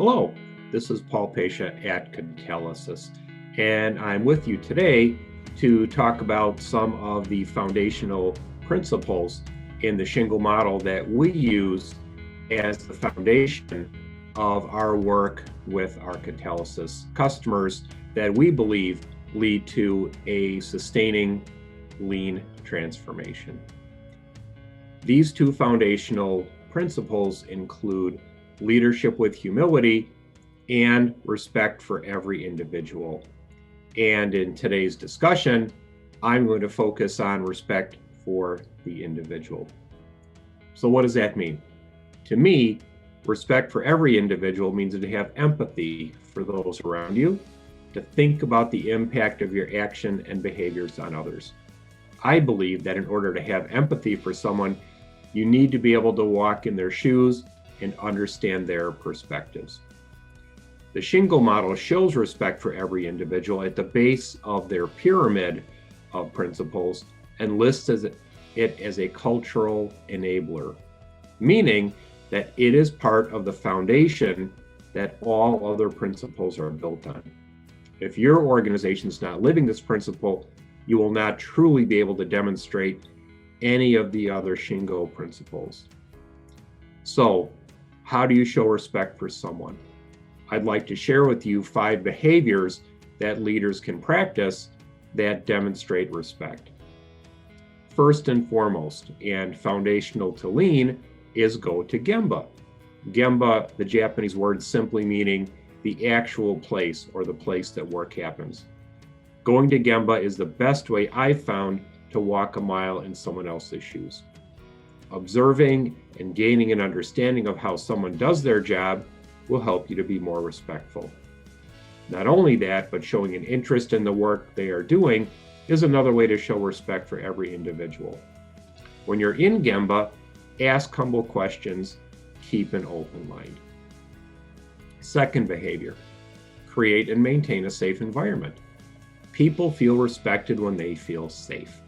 Hello, this is Paul Pasha at Catalysis, and I'm with you today to talk about some of the foundational principles in the Shingle model that we use as the foundation of our work with our Catalysis customers that we believe lead to a sustaining lean transformation. These two foundational principles include leadership with humility and respect for every individual. And in today's discussion, I'm going to focus on respect for the individual. So what does that mean? To me, respect for every individual means to have empathy for those around you, to think about the impact of your action and behaviors on others. I believe that in order to have empathy for someone, you need to be able to walk in their shoes and understand their perspectives. The Shingle model shows respect for every individual at the base of their pyramid of principles and lists it as a cultural enabler, meaning that it is part of the foundation that all other principles are built on. If your organization is not living this principle, you will not truly be able to demonstrate any of the other Shingo principles. So, how do you show respect for someone? I'd like to share with you 5 behaviors that leaders can practice that demonstrate respect. First and foremost, and foundational to lean, is go to Gemba. Gemba, the Japanese word simply meaning the actual place or the place that work happens. Going to Gemba is the best way I've found to walk a mile in someone else's shoes. Observing and gaining an understanding of how someone does their job will help you to be more respectful. Not only that, but showing an interest in the work they are doing is another way to show respect for every individual. When you're in Gemba, ask humble questions, keep an open mind. Second behavior, create and maintain a safe environment. People feel respected when they feel safe.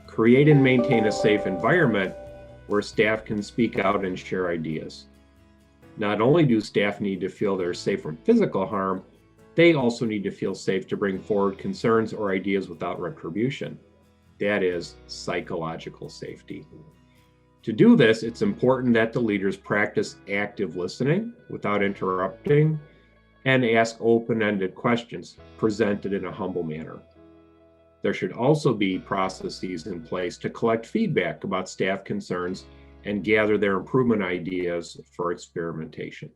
Create and maintain a safe environment where staff can speak out and share ideas. Not only do staff need to feel they're safe from physical harm, they also need to feel safe to bring forward concerns or ideas without retribution. That is psychological safety. To do this, it's important that the leaders practice active listening without interrupting and ask open-ended questions presented in a humble manner. There should also be processes in place to collect feedback about staff concerns and gather their improvement ideas for experimentation.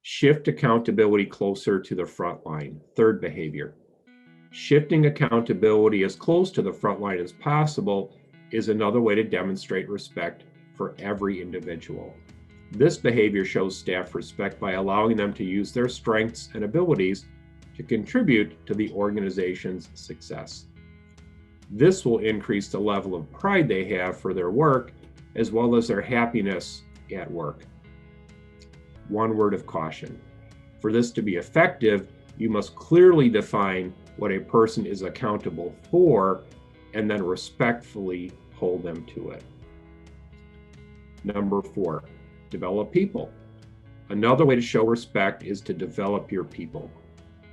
Shift accountability closer to the front line. Third behavior. Shifting accountability as close to the front line as possible is another way to demonstrate respect for every individual. This behavior shows staff respect by allowing them to use their strengths and abilities to contribute to the organization's success. This will increase the level of pride they have for their work, as well as their happiness at work. One word of caution. For this to be effective, you must clearly define what a person is accountable for and then respectfully hold them to it. Number 4, develop people. Another way to show respect is to develop your people.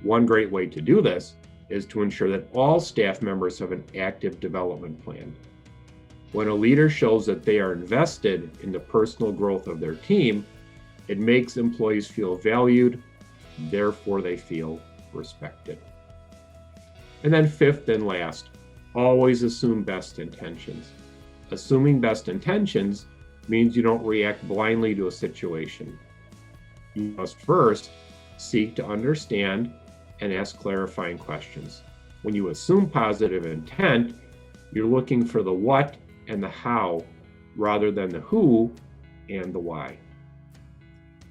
One great way to do this is to ensure that all staff members have an active development plan. When a leader shows that they are invested in the personal growth of their team, it makes employees feel valued, therefore they feel respected. And then 5th and last, always assume best intentions. Assuming best intentions means you don't react blindly to a situation. You must first seek to understand and ask clarifying questions. When you assume positive intent, you're looking for the what and the how rather than the who and the why.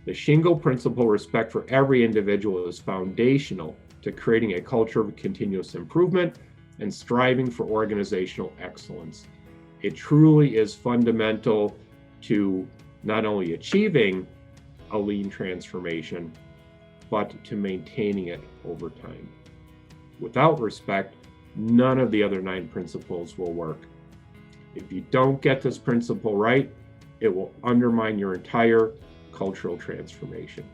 The Shingle principle, respect for every individual, is foundational to creating a culture of continuous improvement and striving for organizational excellence. It truly is fundamental to not only achieving a lean transformation, but to maintaining it over time. Without respect, none of the other 9 principles will work. If you don't get this principle right, it will undermine your entire cultural transformation.